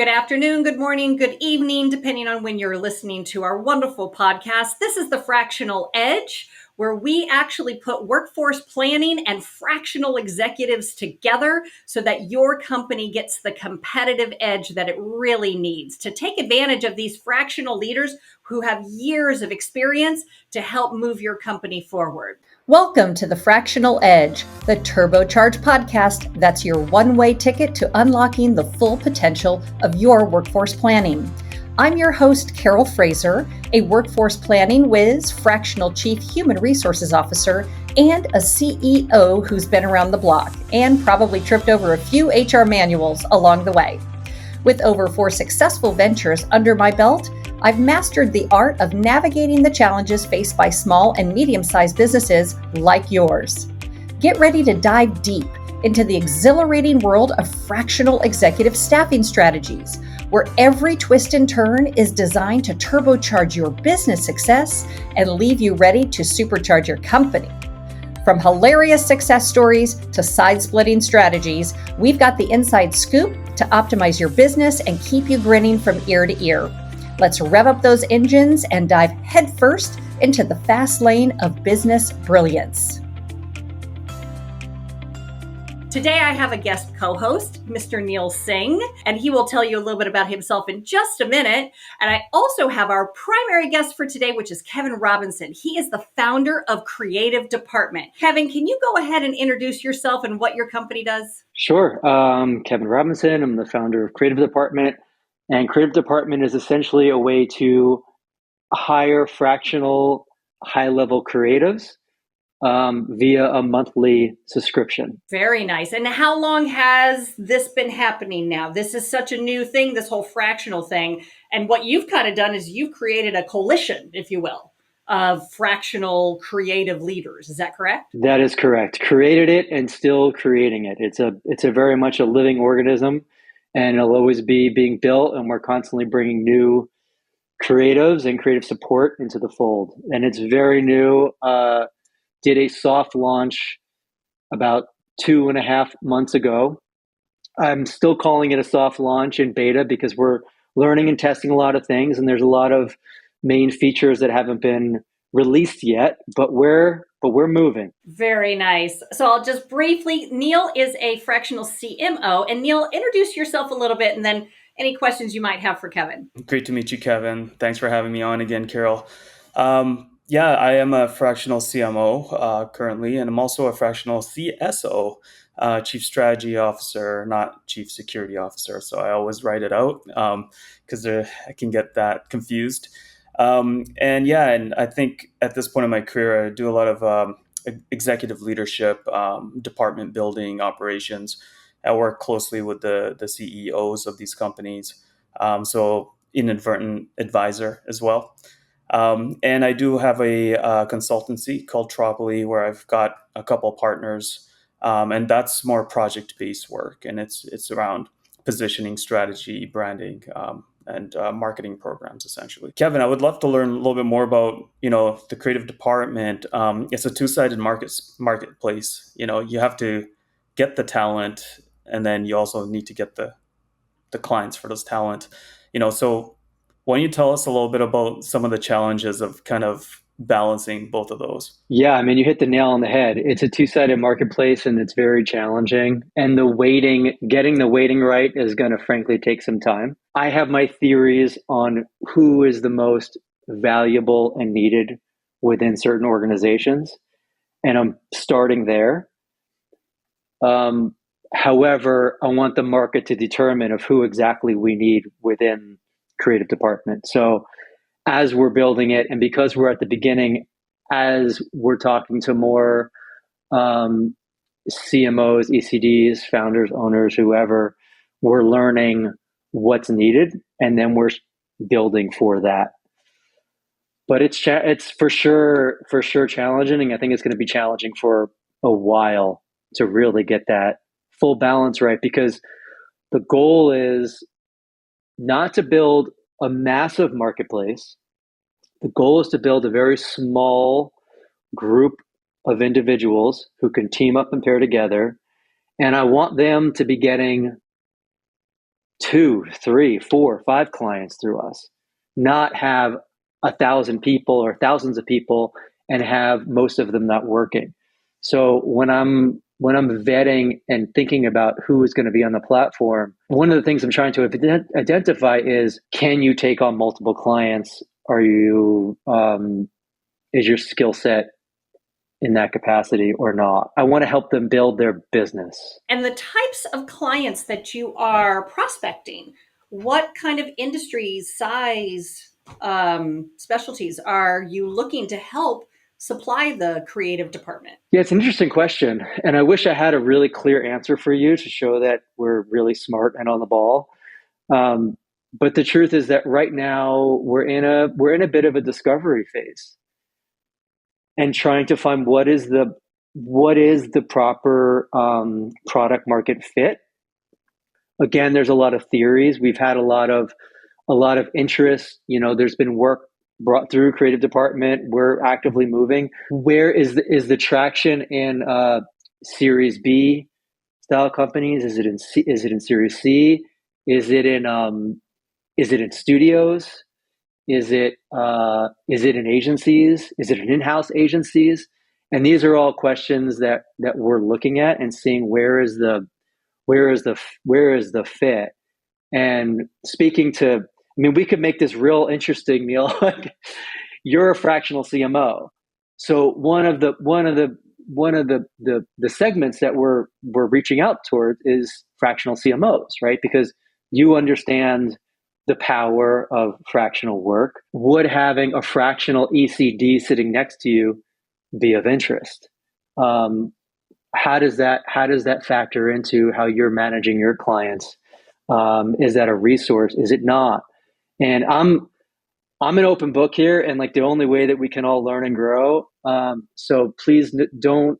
Good afternoon, good morning, good evening, depending on when you're listening to our wonderful podcast. This is the Fractional Edge, where we actually put workforce planning and fractional executives together so that your company gets the competitive edge that it really needs to take advantage of these fractional leaders who have years of experience to help move your company forward. Welcome to the Fractional Edge, the turbocharged podcast that's your one-way ticket to unlocking the full potential of your workforce planning. I'm your host, Carol Fraser, a workforce planning whiz, fractional chief human resources officer, and a CEO who's been around the block and probably tripped over a few HR manuals along the way. With over 4 successful ventures under my belt, I've mastered the art of navigating the challenges faced by small and medium-sized businesses like yours. Get ready to dive deep into the exhilarating world of fractional executive staffing strategies, where every twist and turn is designed to turbocharge your business success and leave you ready to supercharge your company. From hilarious success stories to side-splitting strategies, we've got the inside scoop to optimize your business and keep you grinning from ear to ear. Let's rev up those engines and dive headfirst into the fast lane of business brilliance. Today, I have a guest co-host, Mr. Neel Singh, and he will tell you a little bit about himself in just a minute. And I also have our primary guest for today, which is Kevin Robinson. He is the founder of Creative Department. Kevin, can you go ahead and introduce yourself and what your company does? Sure. Kevin Robinson. I'm the founder of Creative Department. And Creative Department is essentially a way to hire fractional high-level creatives via a monthly subscription. Very nice. And how long has this been happening now? This is such a new thing, this whole fractional thing. And what you've kind of done is you've created a coalition, if you will, of fractional creative leaders. Is that correct? That is correct. Created it and still creating it. It's a very much a living organism, and it'll always be being built, and we're constantly bringing new creatives and creative support into the fold. And it's very new. Did a soft launch about 2.5 months ago. I'm still calling it a soft launch in beta because we're learning and testing a lot of things, and there's a lot of main features that haven't been released yet, but we're moving. Very nice. So I'll just briefly, Neel is a fractional CMO. And Neel, introduce yourself a little bit and then any questions you might have for Kevin. Great to meet you, Kevin. Thanks for having me on again, Carol. I am a fractional CMO currently, and I'm also a fractional CSO, Chief Strategy Officer, not Chief Security Officer. So I always write it out because I can get that confused. And I think at this point in my career, I do a lot of executive leadership, department building, operations. I work closely with the CEOs of these companies. So inadvertent advisor as well. And I do have a consultancy called Tropoli where I've got a couple partners, and that's more project-based work, and it's around positioning, strategy, branding, and marketing programs, essentially. Kevin, I would love to learn a little bit more about the creative department. It's a two-sided marketplace. You have to get the talent, and then you also need to get the clients for those talent. So why don't you tell us a little bit about some of the challenges of kind of balancing both of those? Yeah, I mean, you hit the nail on the head. It's a two-sided marketplace, and it's very challenging. And getting the weighting right is going to frankly take some time. I have my theories on who is the most valuable and needed within certain organizations, and I'm starting there. However, I want the market to determine of who exactly we need within creative department. So as we're building it, and because we're at the beginning, as we're talking to more CMOs, ECDs, founders, owners, whoever, we're learning what's needed, and then we're building for that. But it's for sure challenging, and I think it's going to be challenging for a while to really get that full balance right, because the goal is not to build a massive marketplace. The goal is to build a very small group of individuals who can team up and pair together. And I want them to be getting 2, 3, 4, 5 clients through us, not have 1,000 people or thousands of people and have most of them not working. So when I'm vetting and thinking about who is going to be on the platform, one of the things I'm trying to identify is, can you take on multiple clients? Are you is your skill set in that capacity or not? I want to help them build their business. And the types of clients that you are prospecting, what kind of industries, size, specialties are you looking to help supply the creative department? Yeah, it's an interesting question. And I wish I had a really clear answer for you to show that we're really smart and on the ball. But the truth is that right now we're in a bit of a discovery phase and trying to find what is the proper product market fit. Again, there's a lot of theories. We've had a lot of interest. There's been work brought through creative department. We're actively moving. Where is the traction in Series B style companies? Is it in Series C? Is it in studios? Is it in agencies? Is it in in-house agencies? And these are all questions that we're looking at and seeing where is the fit. And speaking to, we could make this real interesting, Neel. You're a fractional CMO, so one of the segments that we're reaching out towards is fractional CMOs, right? Because you understand the power of fractional work. Would having a fractional ECD sitting next to you be of interest? How does that factor into how you're managing your clients? Is that a resource? Is it not? And I'm an open book here, and the only way that we can all learn and grow. So please don't,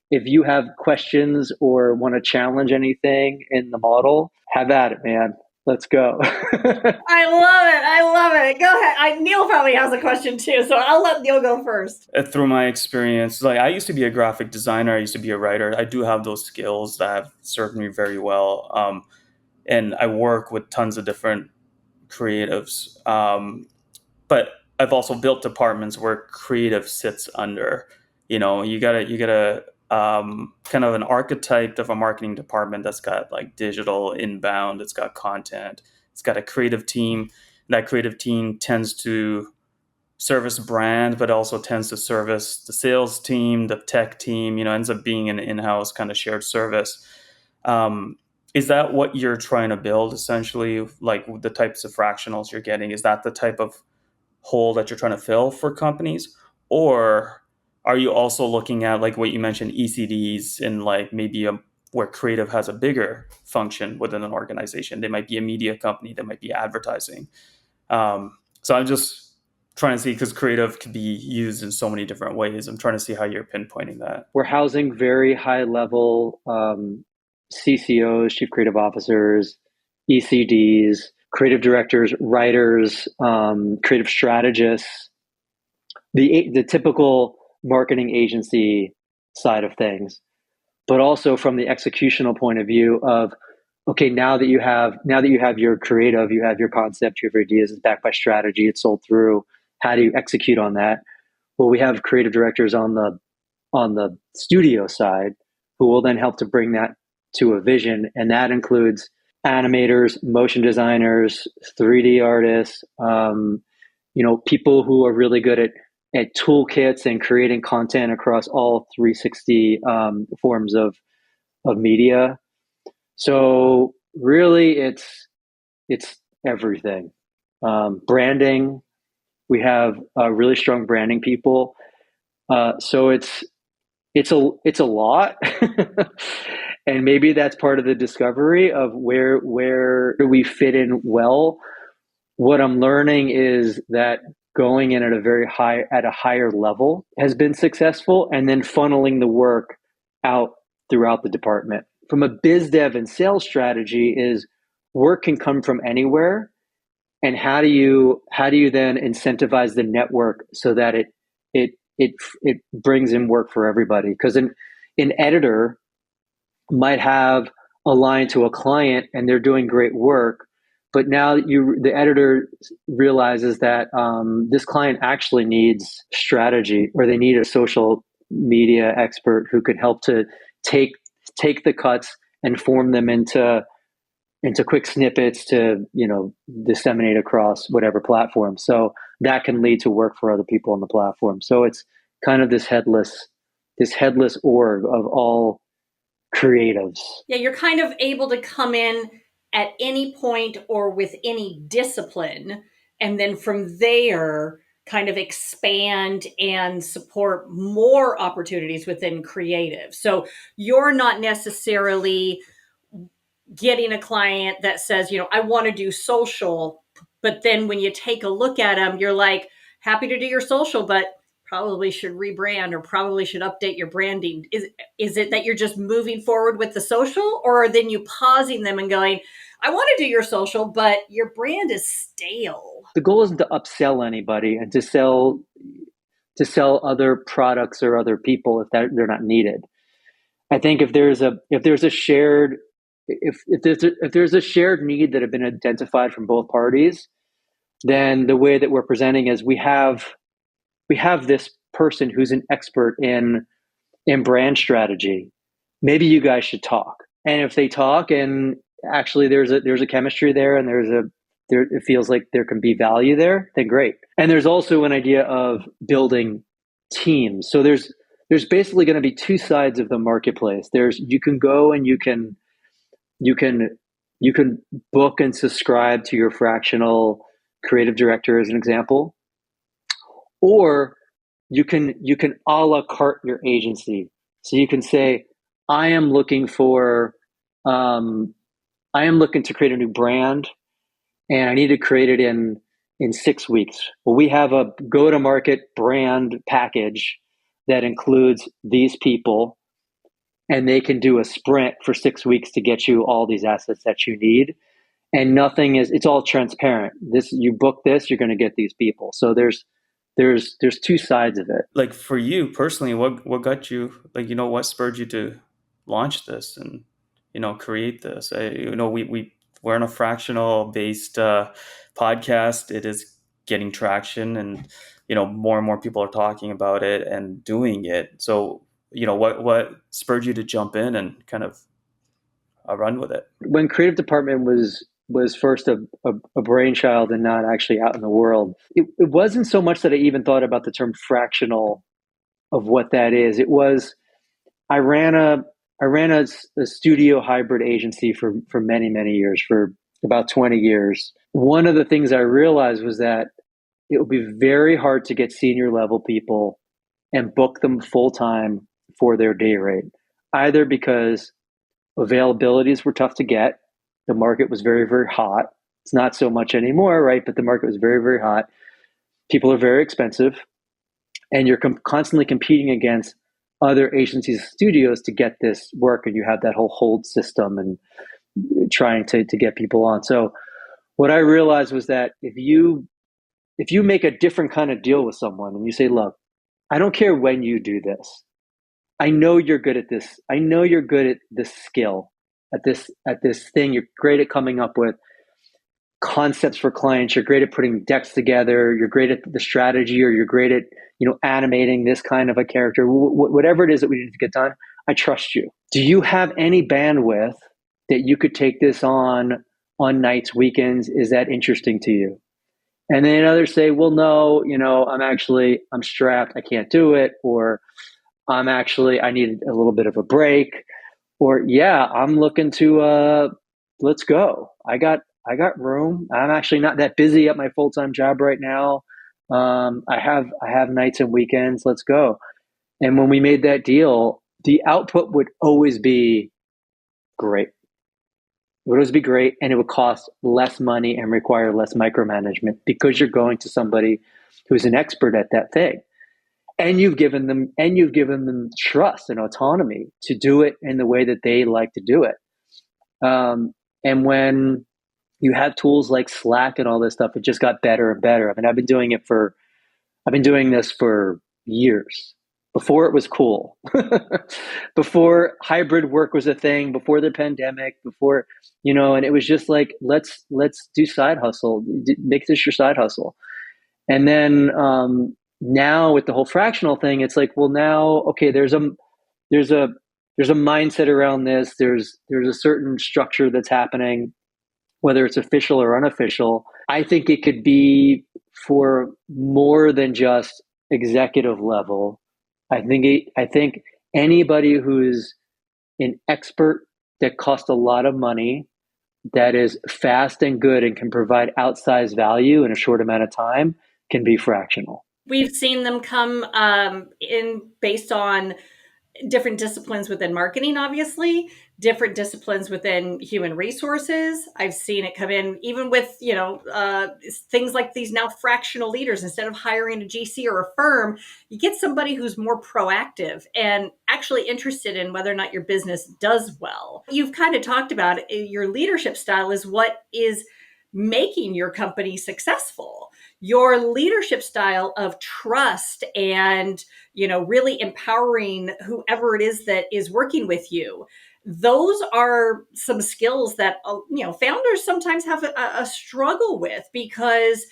if you have questions or want to challenge anything in the model, have at it, man. Let's go. I love it. Go ahead. Neel probably has a question too, so I'll let Neel go first. Through my experience, I used to be a graphic designer. I used to be a writer. I do have those skills that have served me very well. And I work with tons of different creatives. But I've also built departments where creative sits under. You gotta kind of an archetype of a marketing department that's got digital inbound, it's got content, it's got a creative team. That creative team tends to service brand, but also tends to service the sales team, the tech team, ends up being an in-house kind of shared service. Is that what you're trying to build essentially? The types of fractionals you're getting, is that the type of hole that you're trying to fill for companies? Or are you also looking at what you mentioned, ECDs, and maybe where creative has a bigger function within an organization? They might be a media company, they might be advertising. So I'm just trying to see, because creative could be used in so many different ways. I'm trying to see how you're pinpointing that. We're housing very high level CCOs, chief creative officers, ECDs, creative directors, writers, creative strategists, the typical marketing agency side of things, but also from the executional point of view of, okay, now that you have your creative, you have your concept, you have your ideas, it's backed by strategy, it's sold through. How do you execute on that? Well, we have creative directors on the studio side who will then help to bring that to a vision, and that includes animators, motion designers, 3D artists, people who are really good at toolkits and creating content across all 360 forms of media. So really, it's everything. Branding, we have really strong branding people. So it's a lot. And maybe that's part of the discovery of where do we fit in well. What I'm learning is that going in at a higher level has been successful, and then funneling the work out throughout the department. From a biz dev and sales strategy is, work can come from anywhere, and how do you then incentivize the network so that it brings in work for everybody? Because an editor might have a line to a client and they're doing great work, But now the editor realizes that this client actually needs strategy, or they need a social media expert who could help to take the cuts and form them into quick snippets to disseminate across whatever platform. So that can lead to work for other people on the platform. So it's kind of this headless org of all creatives. Yeah, you're kind of able to come in at any point or with any discipline, and then from there kind of expand and support more opportunities within creative. So you're not necessarily getting a client that says, I want to do social, but then when you take a look at them, you're like, happy to do your social, but probably should rebrand or probably should update your branding. Is it that you're just moving forward with the social, or are then you pausing them and going, I want to do your social, but your brand is stale? The goal isn't to upsell anybody and to sell other products or other people if they're not needed. I think if there's a shared need that have been identified from both parties, then the way that we're presenting is we have this person who's an expert in brand strategy. Maybe you guys should talk. And if they talk and actually there's a chemistry there, and it feels like there can be value there, then great. And there's also an idea of building teams. So there's basically going to be two sides of the marketplace. You can go and you can book and subscribe to your fractional creative director as an example, or you can a la carte your agency. So you can say, I am looking to create a new brand, and I need to create it in 6 weeks. Well, we have a go-to-market brand package that includes these people, and they can do a sprint for 6 weeks to get you all these assets that you need. And it's all transparent. You book this, you're going to get these people. So there's two sides of it. Like for you personally, what got you, what spurred you to launch this and, create this? We're in a fractional based podcast. It is getting traction, and, more and more people are talking about it and doing it. So, what spurred you to jump in and kind of run with it? When creative department was first a brainchild and not actually out in the world, it wasn't so much that I even thought about the term fractional of what that is. It was, I ran a studio hybrid agency for many, many years, for about 20 years. One of the things I realized was that it would be very hard to get senior level people and book them full time for their day rate, either because availabilities were tough to get. The market was very, very hot. It's not so much anymore, right? But the market was very, very hot. People are very expensive, and you're constantly competing against other agencies and studios to get this work, and you have that whole hold system and trying to get people on. So what I realized was that if you make a different kind of deal with someone and you say, look, I don't care when you do this. I know you're good at this. I know you're good at this skill, at this thing. You're great at coming up with concepts for clients. You're great at putting decks together. You're great at the strategy, or you're great at, animating this kind of a character, whatever it is that we need to get done. I trust you. Do you have any bandwidth that you could take this on nights, weekends? Is that interesting to you? And then others say, well, no, I'm strapped. I can't do it. Or I need a little bit of a break. Or, yeah, I'm looking to, let's go. I got room. I'm actually not that busy at my full-time job right now. I have nights and weekends. Let's go. And when we made that deal, the output would always be great. It would always be great, and it would cost less money and require less micromanagement because you're going to somebody who's an expert at that thing. And you've given them trust and autonomy to do it in the way that they like to do it. And when you have tools like Slack and all this stuff, it just got better and better. I mean, I've been doing this for years. before it was cool, before hybrid work was a thing, before the pandemic, before, and it was just like, let's do side hustle, make this your side hustle. And then now with the whole fractional thing, it's like, well, now, okay, there's a mindset around this. There's a certain structure that's happening, whether it's official or unofficial. I think it could be for more than just executive level. I think anybody who's an expert that costs a lot of money, that is fast and good and can provide outsized value in a short amount of time can be fractional. We've seen them come in based on different disciplines within marketing, obviously, different disciplines within human resources. I've seen it come in even with, things like these now fractional leaders. Instead of hiring a GC or a firm, you get somebody who's more proactive and actually interested in whether or not your business does well. You've kind of talked about it. Your leadership style is what is making your company successful. Your leadership style of trust and, really empowering whoever it is that is working with you. Those are some skills that, founders sometimes have a struggle with, because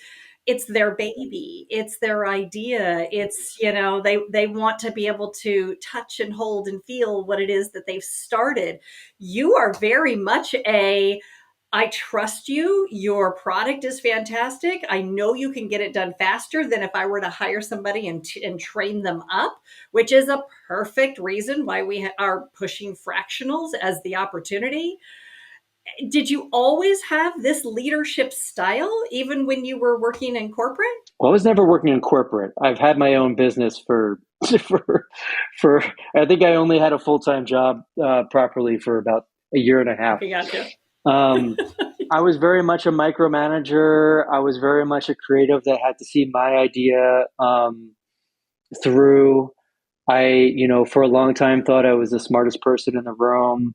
it's their baby, it's their idea. It's, they want to be able to touch and hold and feel what it is that they've started. You are very much I trust you. Your product is fantastic. I know you can get it done faster than if I were to hire somebody and train them up, which is a perfect reason why we are pushing fractionals as the opportunity. Did you always have this leadership style, even when you were working in corporate? Well, I was never working in corporate. I've had my own business for I think I only had a full-time job properly for about a year and a half. Okay, gotcha. I was very much a micromanager. I was very much a creative that had to see my idea through. I, for a long time thought I was the smartest person in the room.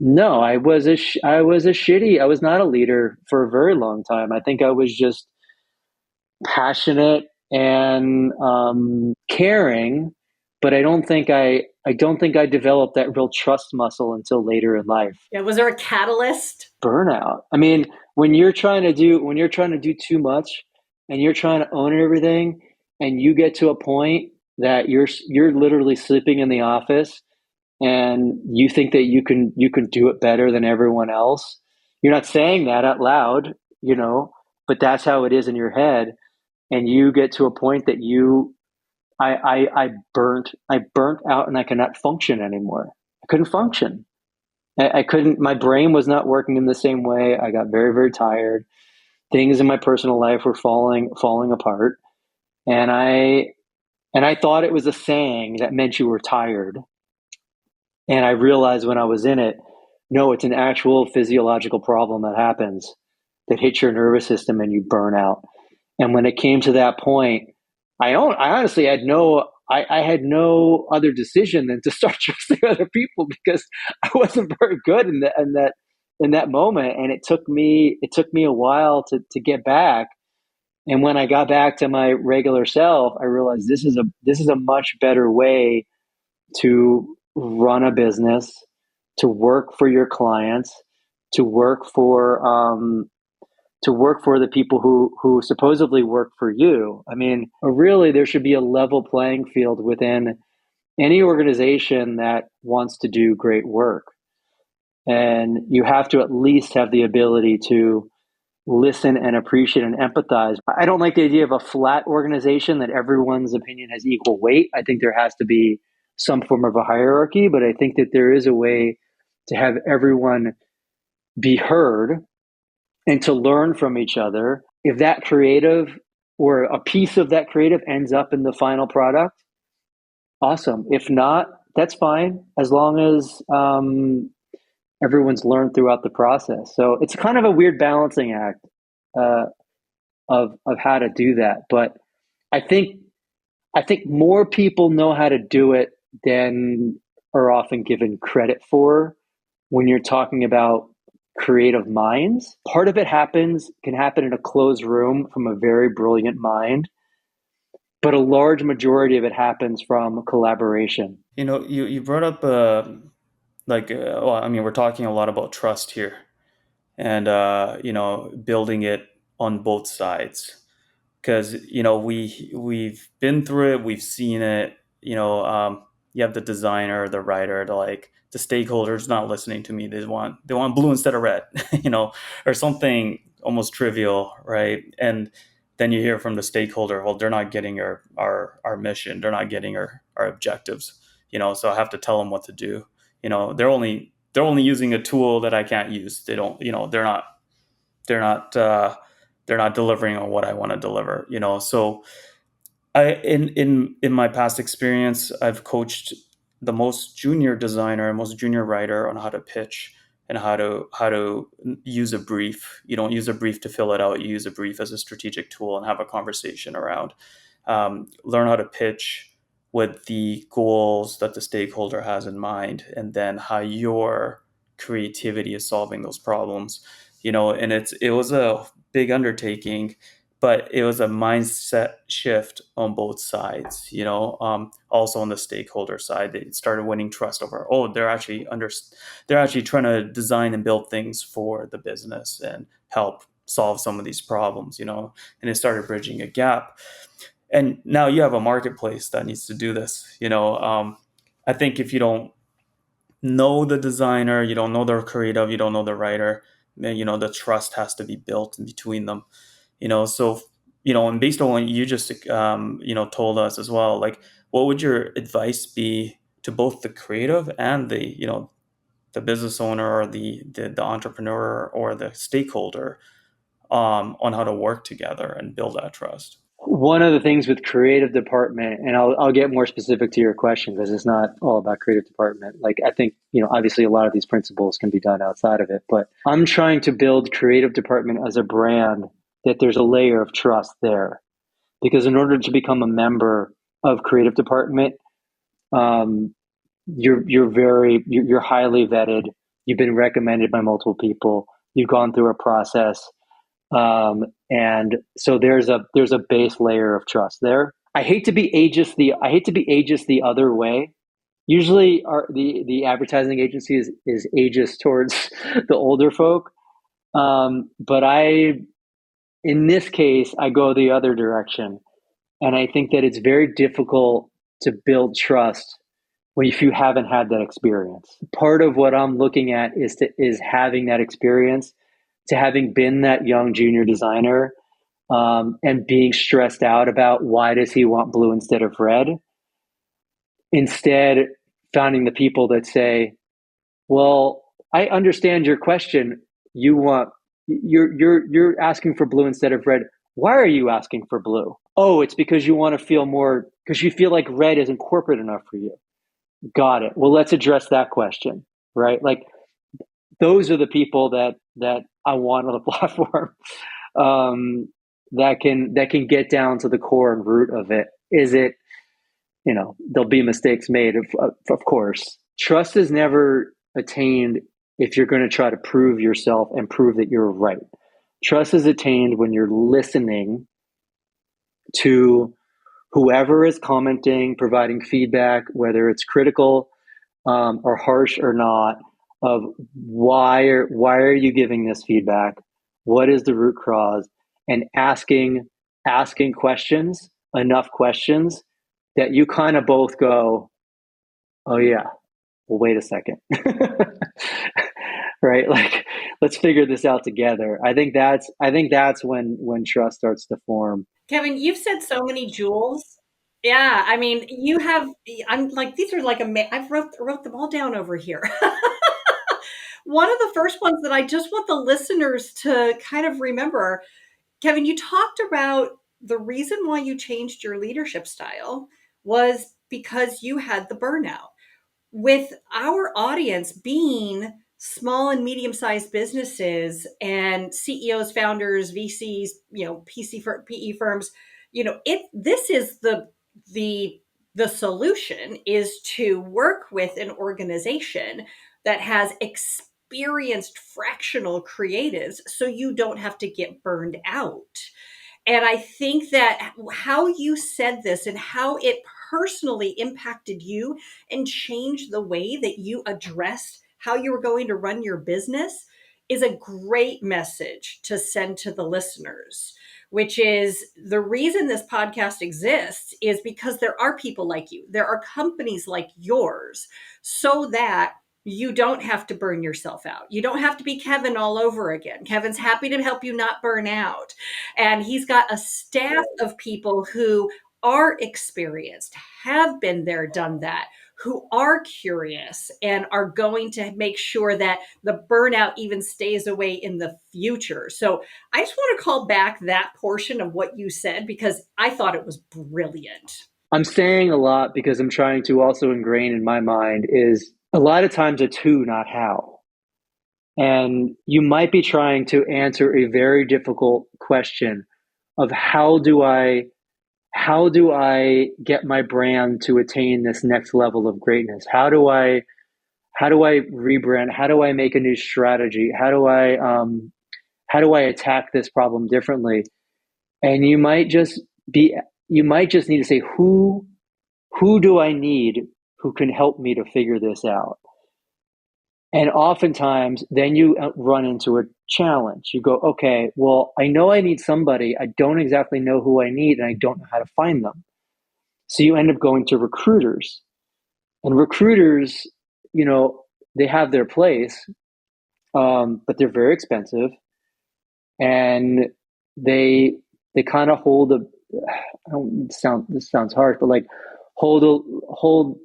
No, I was I was not a leader for a very long time. I think I was just passionate and caring, but I don't think I developed that real trust muscle until later in life. Yeah, was there a catalyst? Burnout. I mean, when you're trying to do too much and you're trying to own everything, and you get to a point that you're literally sleeping in the office and you think that you can do it better than everyone else. You're not saying that out loud, but that's how it is in your head. And you get to a point that I burnt out and I cannot function anymore. I couldn't function. I couldn't, my brain was not working in the same way. I got very, very tired. Things in my personal life were falling apart. And I thought it was a saying that meant you were tired. And I realized when I was in it, no, it's an actual physiological problem that happens, that hits your nervous system and you burn out. And when it came to that point, I honestly had I had no other decision than to start trusting other people, because I wasn't very good in that moment. And it took me a while to get back. And when I got back to my regular self, I realized this is a much better way to run a business, to work for your clients, to work for the people who supposedly work for you. I mean, really, there should be a level playing field within any organization that wants to do great work. And you have to at least have the ability to listen and appreciate and empathize. I don't like the idea of a flat organization that everyone's opinion has equal weight. I think there has to be some form of a hierarchy, but I think that there is a way to have everyone be heard and to learn from each other. If that creative or a piece of that creative ends up in the final product, awesome. If not, that's fine, as long as everyone's learned throughout the process. So it's kind of a weird balancing act of how to do that. But I think more people know how to do it than are often given credit for when you're talking about creative minds. Part of it can happen in a closed room from a very brilliant mind. but a large majority of it happens from collaboration. You brought up well, I mean, we're talking a lot about trust here, and building it on both sides, because we've been through it, we've seen it. You have the designer, the writer, the stakeholders not listening to me. They want blue instead of red, or something almost trivial, right? And then you hear from the stakeholder, well, they're not getting our mission, they're not getting our objectives, so I have to tell them what to do. They're only using a tool that I can't use. They don't, they're not they're not delivering on what I want to deliver. So in my past experience, I've coached the most junior designer, most junior writer on how to pitch and how to use a brief. You don't use a brief to fill it out. You use a brief as a strategic tool and have a conversation around. Learn how to pitch with the goals that the stakeholder has in mind, and then how your creativity is solving those problems. And it was a big undertaking, but it was a mindset shift on both sides. Also on the stakeholder side, they started winning trust over, oh, they're actually trying to design and build things for the business and help solve some of these problems. And it started bridging a gap. And now you have a marketplace that needs to do this. I think if you don't know the designer, you don't know the creative, you don't know the writer, then the trust has to be built in between them. So and based on what you just told us as well, like, what would your advice be to both the creative and the business owner, or the entrepreneur or the stakeholder, on how to work together and build that trust? One of the things with creative department, and I'll get more specific to your question because it's not all about creative department. Like, I think, obviously a lot of these principles can be done outside of it, but I'm trying to build creative department as a brand, that there's a layer of trust there. Because in order to become a member of creative department, you're highly vetted. You've been recommended by multiple people. You've gone through a process. And so there's a base layer of trust there. I hate to be ageist the other way. Usually the advertising agency is ageist towards the older folk. But in this case, I go the other direction. And I think that it's very difficult to build trust if you haven't had that experience. Part of what I'm looking at is having that experience, to having been that young junior designer, and being stressed out about why does he want blue instead of red. Instead, finding the people that say, well, I understand your question. You're asking for blue instead of red. Why are you asking for blue? Oh, it's because you want to feel more, because you feel like red isn't corporate enough for you. Got it. Well, let's address that question, right? Like, those are the people that I want on the platform, that can get down to the core and root of it. Is it, there'll be mistakes made, of course. Trust is never attained if you're going to try to prove yourself and prove that you're right. Trust is attained when you're listening to whoever is commenting, providing feedback, whether it's critical, or harsh or not, of why are you giving this feedback? What is the root cause? And asking questions, enough questions that you kind of both go, oh yeah, well, wait a second. Right? Like, let's figure this out together. I think that's when trust starts to form. Kevin, you've said so many jewels. Yeah, I mean, I'm like, these are like, I've wrote them all down over here. One of the first ones that I just want the listeners to kind of remember, Kevin, you talked about the reason why you changed your leadership style was because you had the burnout. With our audience being small and medium-sized businesses and CEOs, founders, VCs, PE firms, this is the solution is to work with an organization that has experienced fractional creatives so you don't have to get burned out. And I think that how you said this and how it personally impacted you and changed the way that you addressed how you were going to run your business is a great message to send to the listeners, which is the reason this podcast exists is because there are people like you. There are companies like yours so that you don't have to burn yourself out. You don't have to be Kevin all over again. Kevin's happy to help you not burn out. And he's got a staff of people who are experienced, have been there, done that, who are curious and are going to make sure that the burnout even stays away in the future. So I just want to call back that portion of what you said because I thought it was brilliant. I'm saying a lot because I'm trying to also ingrain in my mind is a lot of times it's who, not how. And you might be trying to answer a very difficult question of how do I get my brand to attain this next level of greatness? How do I rebrand? How do I make a new strategy? How do I attack this problem differently? And you might just need to say, who do I need who can help me to figure this out? And oftentimes then you run into a challenge. You go, okay, well, I know I need somebody. I don't exactly know who I need and I don't know how to find them. So you end up going to recruiters. And recruiters, they have their place, but they're very expensive. And they kind of hold this sounds harsh, but like hold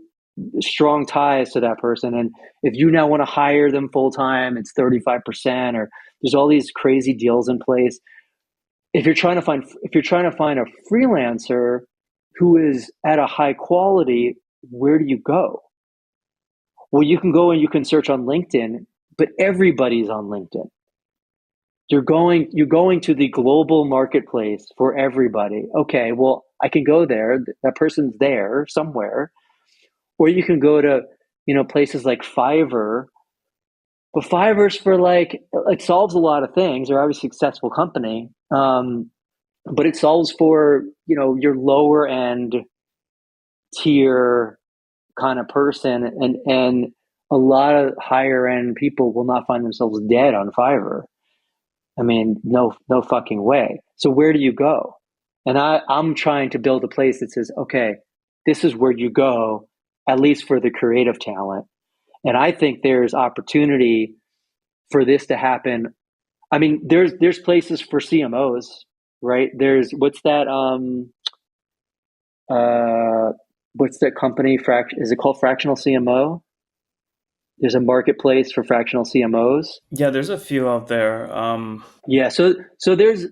strong ties to that person. And if you now want to hire them full time, it's 35%, or there's all these crazy deals in place. If you're trying to find a freelancer who is at a high quality, where do you go? Well, you can go and you can search on LinkedIn, but everybody's on LinkedIn. You're going to the global marketplace for everybody. Okay, well, I can go there. That person's there somewhere. Or you can go to, places like Fiverr. But Fiverr's for it solves a lot of things. They're obviously a successful company. But it solves for, your lower end tier kind of person. And a lot of higher end people will not find themselves dead on Fiverr. I mean, no fucking way. So where do you go? And I'm trying to build a place that says, okay, this is where you go, at least for the creative talent. And I think there's opportunity for this to happen. I mean, there's places for CMOs, right? There's what's that company? Is it called Fractional CMO? There's a marketplace for fractional CMOs. Yeah, there's a few out there. Yeah, so there's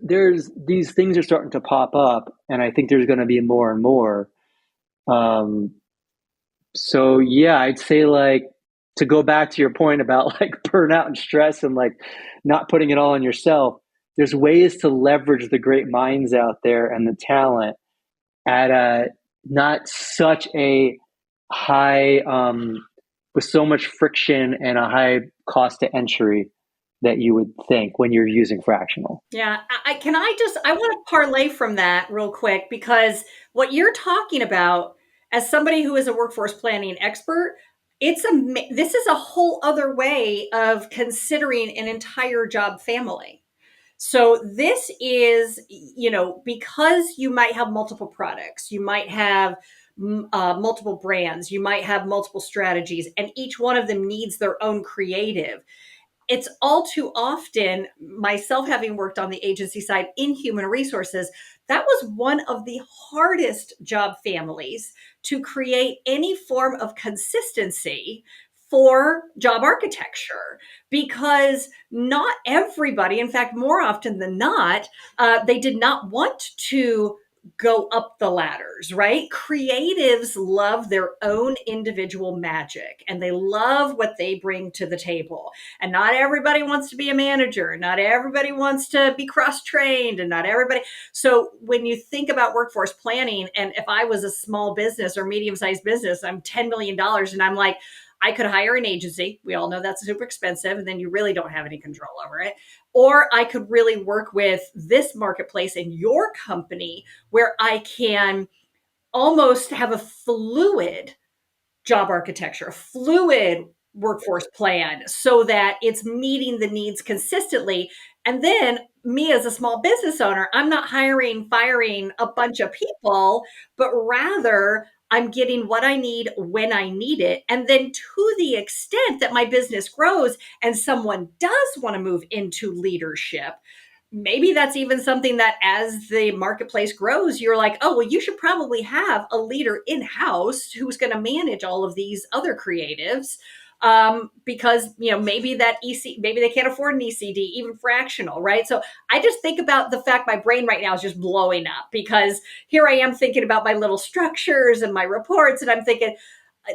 these things are starting to pop up, and I think there's going to be more and more. So yeah, I'd say to go back to your point about burnout and stress and not putting it all on yourself. There's ways to leverage the great minds out there and the talent at a not such a high with so much friction and a high cost to entry that you would think when you're using fractional. Yeah, I want to parlay from that real quick because what you're talking about as somebody who is a workforce planning expert, this is a whole other way of considering an entire job family. So this is, because you might have multiple products, you might have multiple brands, you might have multiple strategies, and each one of them needs their own creative. It's all too often, myself having worked on the agency side in human resources, that was one of the hardest job families to create any form of consistency for job architecture because not everybody, in fact, more often than not, they did not want to go up the ladders, right? Creatives love their own individual magic and they love what they bring to the table. And not everybody wants to be a manager. Not everybody wants to be cross-trained and not everybody. So when you think about workforce planning, and if I was a small business or medium-sized business, I'm $10 million and I'm like, I could hire an agency. We all know that's super expensive, and then you really don't have any control over it. Or I could really work with this marketplace in your company where I can almost have a fluid job architecture, a fluid workforce plan so that it's meeting the needs consistently. And then me as a small business owner, I'm not hiring, firing a bunch of people, but rather I'm getting what I need when I need it. And then to the extent that my business grows and someone does want to move into leadership, maybe that's even something that as the marketplace grows, you're like, oh, well, you should probably have a leader in-house who's going to manage all of these other creatives. Because maybe that maybe they can't afford an ECD, even fractional, right? So I just think about the fact my brain right now is just blowing up because here I am thinking about my little structures and my reports, and I'm thinking,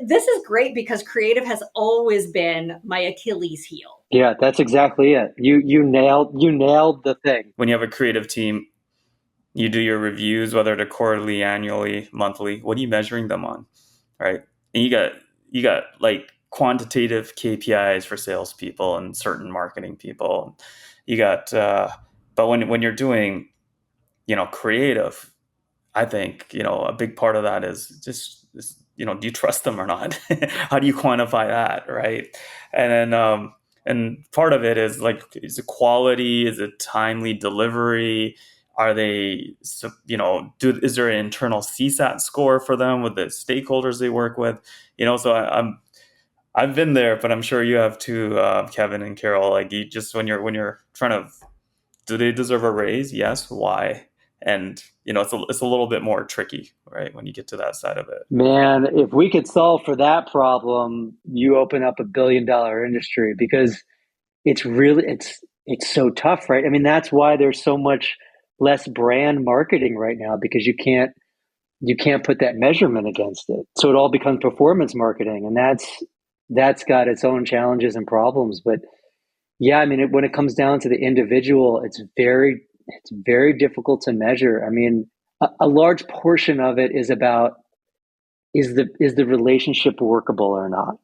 this is great because creative has always been my Achilles heel. Yeah, that's exactly it. You nailed the thing. When you have a creative team, you do your reviews, whether they're quarterly, annually, monthly. What are you measuring them on, right? And you got like quantitative KPIs for salespeople and certain marketing people. You got, but when you're doing, creative, I think a big part of that is just do you trust them or not? How do you quantify that, right? And then and part of it is like, is it quality? Is it timely delivery? Are they, is there an internal CSAT score for them with the stakeholders they work with? So I've been there, but I'm sure you have too, Kevin and Carol. Like, you just when you're trying to, do they deserve a raise? Yes. Why? And it's a little bit more tricky, right, when you get to that side of it. Man, if we could solve for that problem, you open up $1 billion industry because it's so tough, right? I mean, that's why there's so much less brand marketing right now because you can't put that measurement against it. So it all becomes performance marketing, and that's got its own challenges and problems. But yeah, I mean, when it comes down to the individual, it's very difficult to measure. I mean, a large portion of it is about, is the relationship workable or not?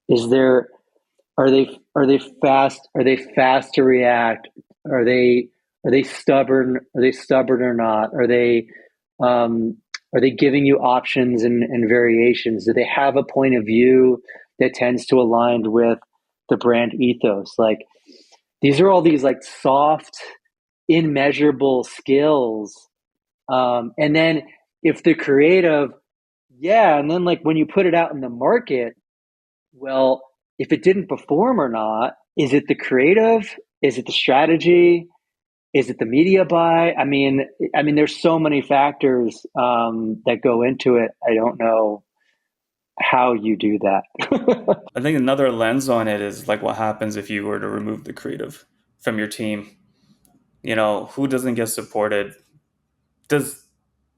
Is there are they fast to react? Are they stubborn? Are they stubborn or not? Are they giving you options and variations? Do they have a point of view that tends to align with the brand ethos? Like, these are all these like soft, immeasurable skills. And then if the creative, yeah, and then like when you put it out in the market, well, if it didn't perform or not, is it the creative? Is it the strategy? Is it the media buy? I mean, there's so many factors that go into it. I don't know how you do that. I think another lens on it is like, what happens if you were to remove the creative from your team? Who doesn't get supported? Does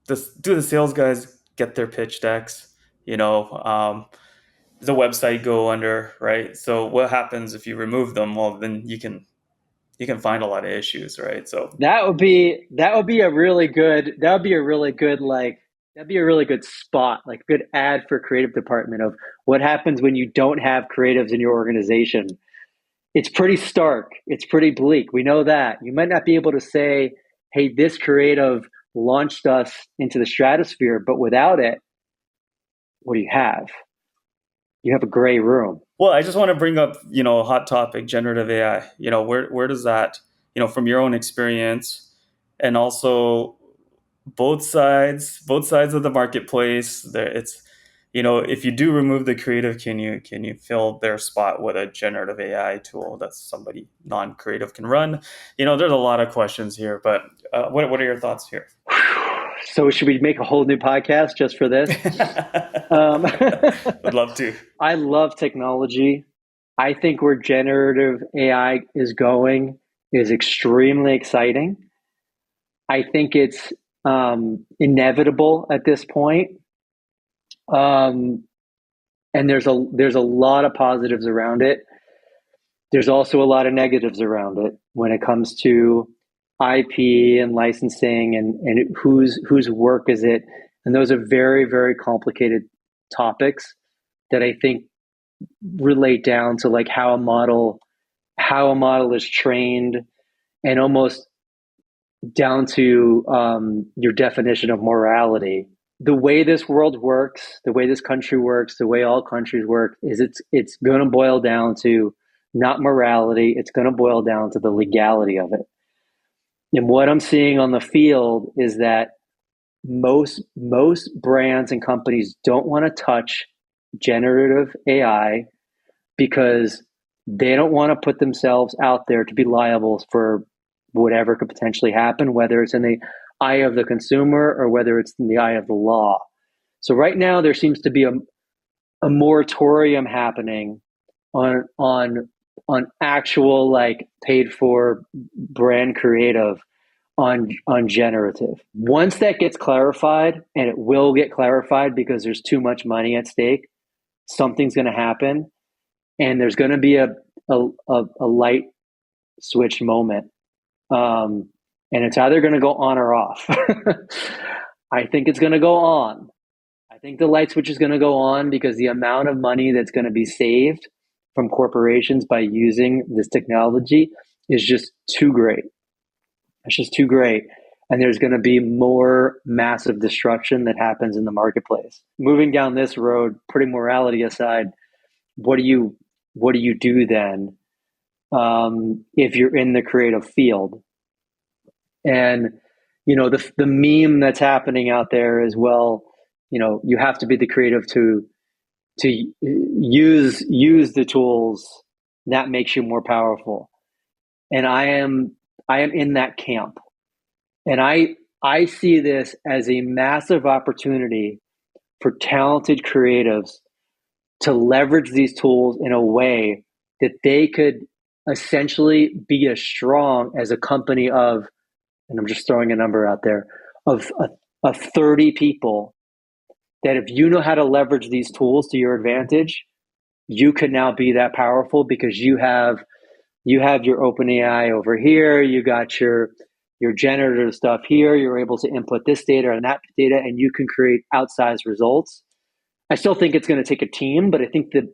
do the sales guys get their pitch decks? The website go under, right? So what happens if you remove them? Well, then you can find a lot of issues, right? So that would be a really good spot, like good ad for creative department of what happens when you don't have creatives in your organization. It's pretty stark. It's pretty bleak. We know that. You might not be able to say, hey, this creative launched us into the stratosphere, but without it, what do you have? You have a gray room. well, I just want to bring up, a hot topic, generative AI. Where does that, from your own experience, and also both sides of the marketplace, there it's, if you do remove the creative, can you fill their spot with a generative AI tool that somebody non-creative can run? There's a lot of questions here, but what are your thoughts here? So should we make a whole new podcast just for this? Would love to. I love technology. I think where generative AI is going is extremely exciting. I think it's inevitable at this point. And there's a lot of positives around it. There's also a lot of negatives around it when it comes to IP and licensing and whose work is it. And those are very, very complicated topics that I think relate down to like how a model is trained, and almost down to your definition of morality. The way this world works, the way this country works, the way all countries work is it's going to boil down to not morality. It's going to boil down to the legality of it. And what I'm seeing on the field is that most brands and companies don't want to touch generative AI because they don't want to put themselves out there to be liable for whatever could potentially happen, whether it's in the eye of the consumer or whether it's in the eye of the law. So right now there seems to be a moratorium happening on actual like paid for brand creative on generative. Once that gets clarified, and it will get clarified because there's too much money at stake, something's going to happen, and there's going to be a light switch moment, and it's either going to go on or off. I think it's going to go on. I think the light switch is going to go on because the amount of money that's going to be saved from corporations by using this technology is just too great. It's just too great. And there's going to be more massive destruction that happens in the marketplace. Moving down this road, putting morality aside, what do you do then if you're in the creative field? And the meme that's happening out there is, well, you have to be the creative to use the tools that makes you more powerful. And I am in that camp. And I see this as a massive opportunity for talented creatives to leverage these tools in a way that they could essentially be as strong as a company of, and I'm just throwing a number out there, of 30 people, that if you know how to leverage these tools to your advantage, you could now be that powerful because you have your OpenAI over here, you got your generative stuff here, you're able to input this data and that data, and you can create outsized results. I still think it's going to take a team, but I think that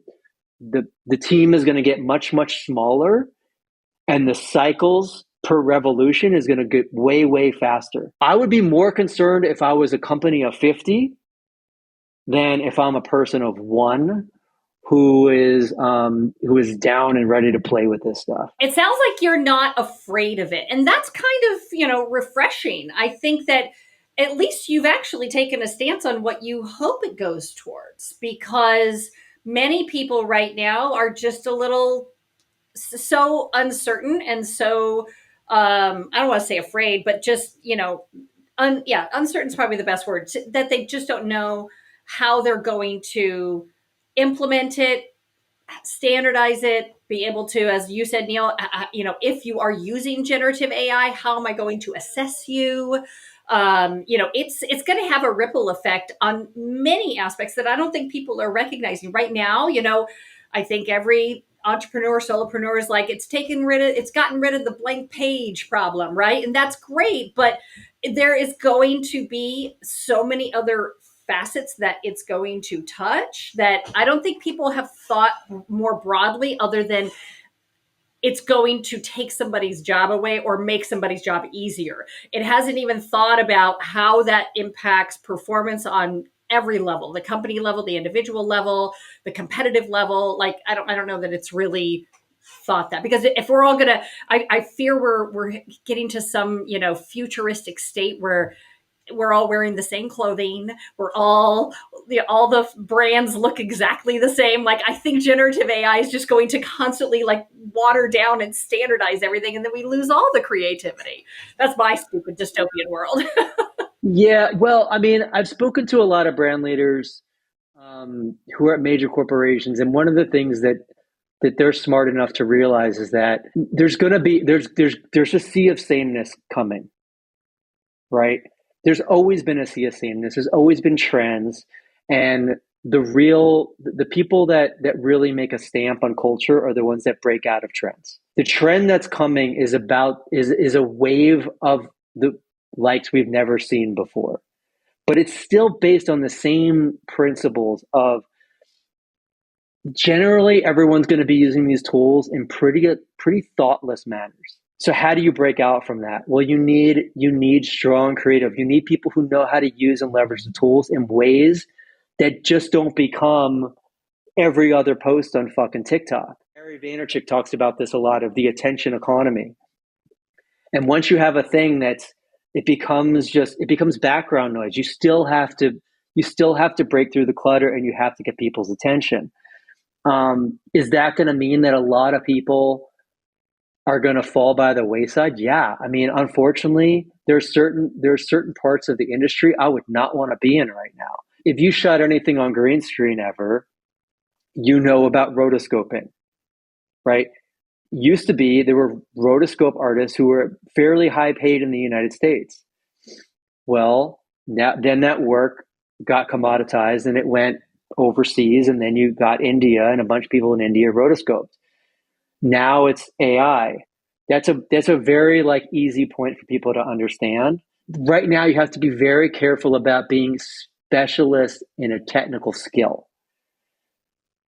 the team is going to get much, much smaller, and the cycles per revolution is going to get way, way faster. I would be more concerned if I was a company of 50 than if I'm a person of one who is down and ready to play with this stuff. It sounds like you're not afraid of it. And that's kind of, refreshing. I think that at least you've actually taken a stance on what you hope it goes towards, because many people right now are just a little so uncertain and so I don't want to say afraid, but just, uncertain is probably the best word, that they just don't know how they're going to implement it, standardize it, be able to, as you said, Neel, if you are using generative AI, how am I going to assess you? It's going to have a ripple effect on many aspects that I don't think people are recognizing right now. I think every entrepreneur, solopreneur is like, it's gotten rid of the blank page problem, right? And that's great, but there is going to be so many other facets that it's going to touch that I don't think people have thought more broadly, other than it's going to take somebody's job away or make somebody's job easier. It hasn't even thought about how that impacts performance on every level, the company level, the individual level, the competitive level. Like, I don't know that it's really thought that, because if we're all gonna, I fear we're getting to some, futuristic state where we're all wearing the same clothing. We're all the brands look exactly the same. Like, I think generative AI is just going to constantly like water down and standardize everything, and then we lose all the creativity. That's my stupid dystopian world. Yeah, well, I mean, I've spoken to a lot of brand leaders who are at major corporations, and one of the things that they're smart enough to realize is that there's a sea of sameness coming, right? There's always been a sea of sameness. There's always been trends, and the people that really make a stamp on culture are the ones that break out of trends. The trend that's coming is a wave of the likes we've never seen before, but it's still based on the same principles of generally everyone's going to be using these tools in pretty thoughtless manners. So how do you break out from that? Well, you need strong creative. You need people who know how to use and leverage the tools in ways that just don't become every other post on fucking TikTok. Gary Vaynerchuk talks about this a lot, of the attention economy. And once you have a thing it becomes background noise. You still have to break through the clutter, and you have to get people's attention. Is that going to mean that a lot of people are going to fall by the wayside? Yeah. I mean, unfortunately, there's certain parts of the industry I would not want to be in right now. If you shot anything on green screen ever, you know about rotoscoping, right? Used to be, there were rotoscope artists who were fairly high paid in the United States. Well, then that work got commoditized and it went overseas, and then you got India, and a bunch of people in India rotoscoped. Now it's AI. That's a very easy point for people to understand. Right now, you have to be very careful about being specialist in a technical skill,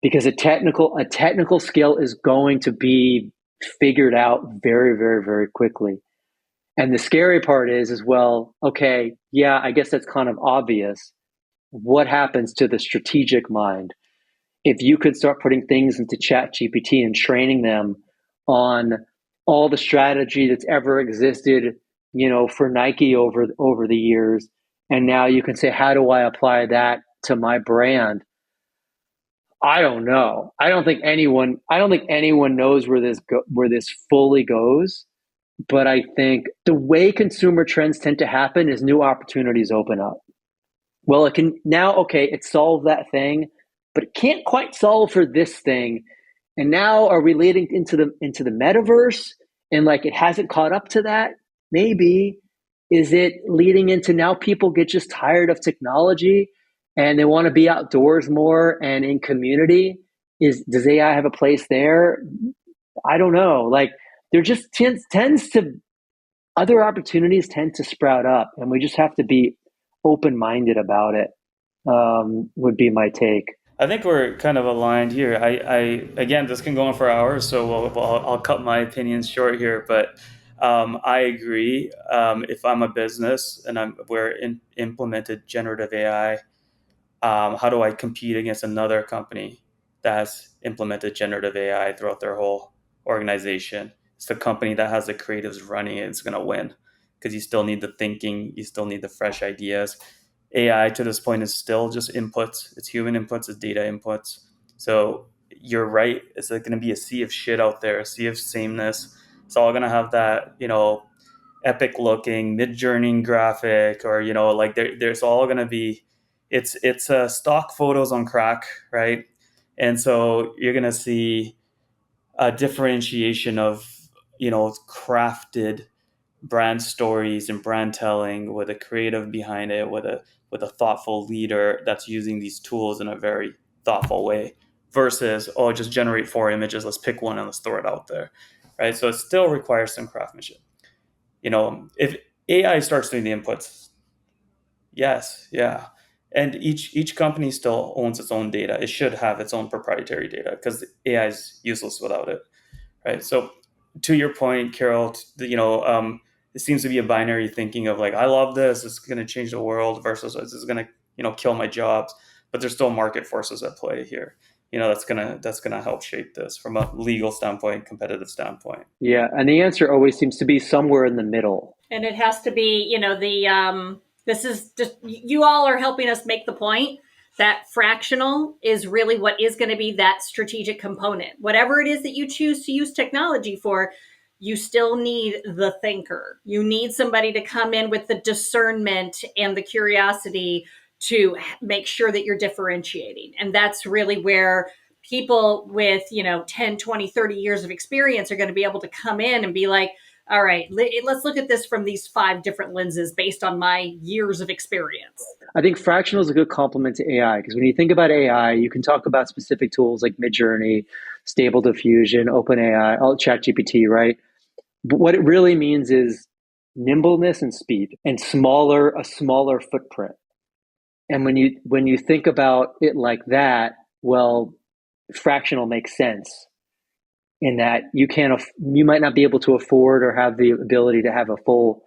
because a technical skill is going to be figured out very, very, very quickly. And the scary part is well, okay, yeah, I guess that's kind of obvious. What happens to the strategic mind? If you could start putting things into ChatGPT and training them on all the strategy that's ever existed, for Nike over the years, and now you can say, how do I apply that to my brand? I don't know. I don't think anyone knows where this fully goes. But I think the way consumer trends tend to happen is new opportunities open up. Well, it can now, okay, it solved that thing, but it can't quite solve for this thing. And now are we leading into the metaverse, and it hasn't caught up to that? Maybe. Is it leading into now people get just tired of technology and they want to be outdoors more and in community? Does AI have a place there? I don't know. There just tends to other opportunities tend to sprout up, and we just have to be open-minded about it. Would be my take. I think we're kind of aligned here. I again, this can go on for hours, so I'll cut my opinions short here. But I agree. If I'm a business and we're implemented generative AI, how do I compete against another company that has implemented generative AI throughout their whole organization? It's the company that has the creatives running it. It's going to win because you still need the thinking, you still need the fresh ideas. AI to this point is still just inputs. It's human inputs, it's data inputs. So you're right. It's going to be a sea of shit out there, a sea of sameness. It's all going to have that, epic looking mid-journey graphic, or there's all going to be it's stock photos on crack, right? And so you're going to see a differentiation of crafted brand stories and brand telling with a creative behind it, with a thoughtful leader that's using these tools in a very thoughtful way, versus just generate 4 images, let's pick one and let's throw it out there, right? So it still requires some craftsmanship. If AI starts doing the inputs, yes, yeah. And each company still owns its own data. It should have its own proprietary data because AI is useless without it, right? So to your point, Carol, it seems to be a binary thinking of I love this, it's going to change the world, versus this is going to kill my jobs. But there's still market forces at play here. That's gonna help shape this from a legal standpoint, competitive standpoint. Yeah, and the answer always seems to be somewhere in the middle. And it has to be, this is just, you all are helping us make the point that fractional is really what is going to be that strategic component. Whatever it is that you choose to use technology for, you still need the thinker. You need somebody to come in with the discernment and the curiosity to make sure that you're differentiating. And that's really where people with, 10, 20, 30 years of experience are going to be able to come in and be like, all right, let's look at this from these 5 different lenses based on my years of experience. I think fractional is a good complement to AI, because when you think about AI, you can talk about specific tools like Midjourney, Stable Diffusion, OpenAI, ChatGPT, right? But what it really means is nimbleness and speed, and a smaller footprint. And when you think about it like that, well, fractional makes sense in that you might not be able to afford or have the ability to have a full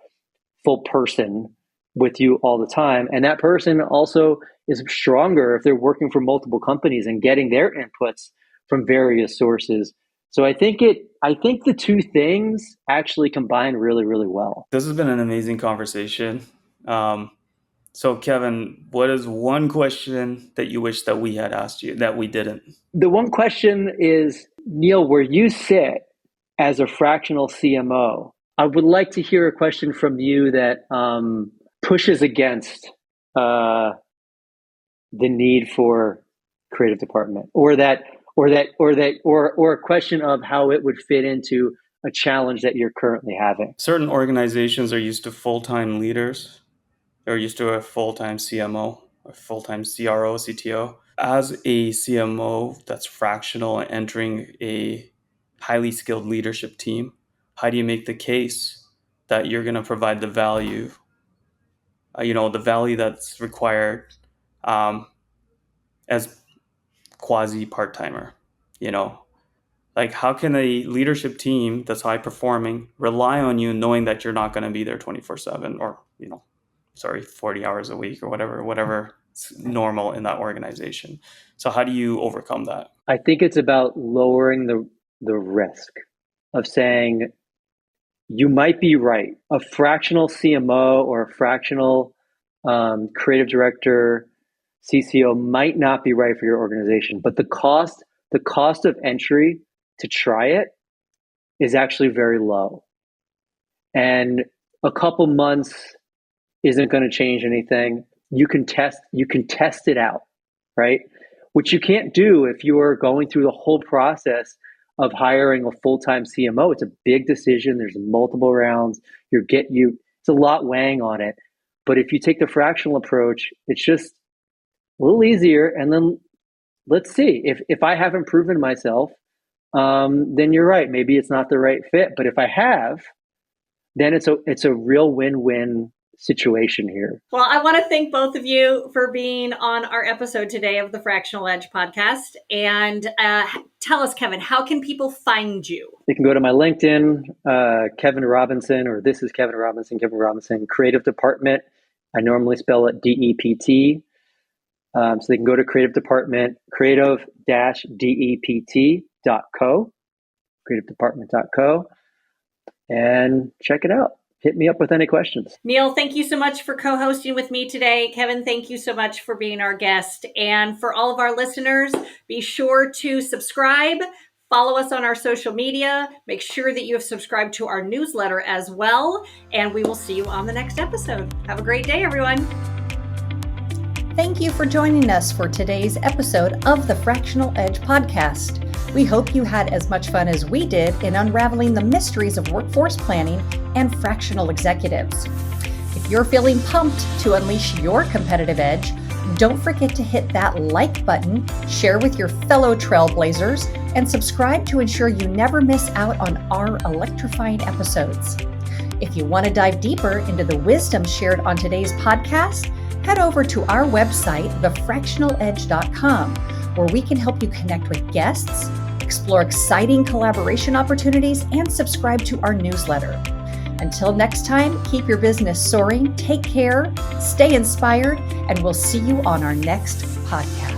person with you all the time. And that person also is stronger if they're working for multiple companies and getting their inputs from various sources. So I think the two things actually combine really, really well. This has been an amazing conversation. So Kevin, what is one question that you wish that we had asked you that we didn't? The one question is, Neel, where you sit as a fractional CMO, I would like to hear a question from you that pushes against the need for creative department, or a question of how it would fit into a challenge that you're currently having. Certain organizations are used to full-time leaders. They're used to a full-time CMO, a full-time CRO, CTO. As a CMO that's fractional and entering a highly skilled leadership team, how do you make the case that you're going to provide the value, the value that's required as quasi part-timer, Like, how can a leadership team that's high performing rely on you knowing that you're not going to be there 24/7 or, 40 hours a week or whatever is normal in that organization? So how do you overcome that? I think it's about lowering the risk of saying, you might be right. A fractional CMO or a fractional creative director, CCO might not be right for your organization, but the cost of entry to try it is actually very low. And a couple months isn't going to change anything. You can test it out, right? Which you can't do if you are going through the whole process of hiring a full-time CMO. It's a big decision. There's multiple rounds. It's a lot weighing on it. But if you take the fractional approach, it's just a little easier. And then let's see. If I haven't proven myself, then you're right. Maybe it's not the right fit. But if I have, then it's a real win-win situation here. Well, I want to thank both of you for being on our episode today of the Fractional Edge podcast. And tell us, Kevin, how can people find you? They can go to my LinkedIn, Kevin Robinson, or this is Kevin Robinson, Creative Department. I normally spell it DEPT. So they can go to Creative Department, creative-dept.co, creativedepartment.co, and check it out. Hit me up with any questions. Neel, thank you so much for co-hosting with me today. Kevin, thank you so much for being our guest. And for all of our listeners, be sure to subscribe, follow us on our social media, make sure that you have subscribed to our newsletter as well, and we will see you on the next episode. Have a great day, everyone. Thank you for joining us for today's episode of the Fractional Edge podcast. We hope you had as much fun as we did in unraveling the mysteries of workforce planning and fractional executives. If you're feeling pumped to unleash your competitive edge, don't forget to hit that like button, share with your fellow trailblazers, and subscribe to ensure you never miss out on our electrifying episodes. If you want to dive deeper into the wisdom shared on today's podcast, head over to our website, thefractionaledge.com, where we can help you connect with guests, explore exciting collaboration opportunities, and subscribe to our newsletter. Until next time, keep your business soaring, take care, stay inspired, and we'll see you on our next podcast.